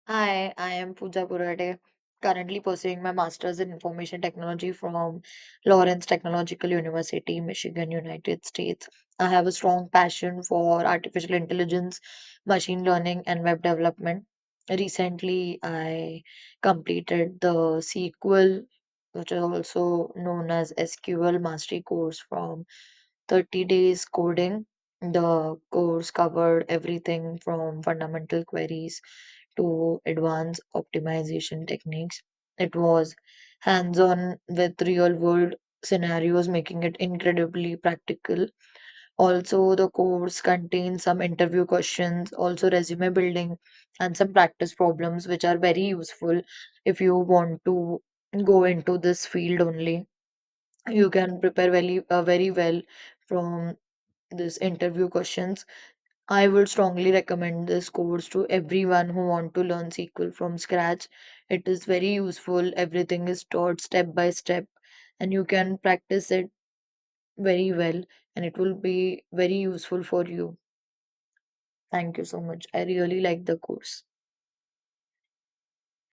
Hi, I am Pooja Purade, currently pursuing my master's in information technology from Lawrence Technological University, Michigan, United States. I have a strong passion for artificial intelligence, machine learning, and web development. Recently, I completed the SQL, which is also known as SQL Mastery course from 30 days coding. The course covered everything from fundamental queries to advanced optimization techniques. It was hands on with real world scenarios, making it incredibly practical. Also, the course contains some interview questions, also resume building, and some practice problems, which are very useful if you want to go into this field only. You can prepare very well from this interview questions. I would strongly recommend this course to everyone who want to learn SQL from scratch. It is very useful. Everything is taught step by step, and you can practice it very well, and it will be very useful for you. Thank you so much. I really like the course.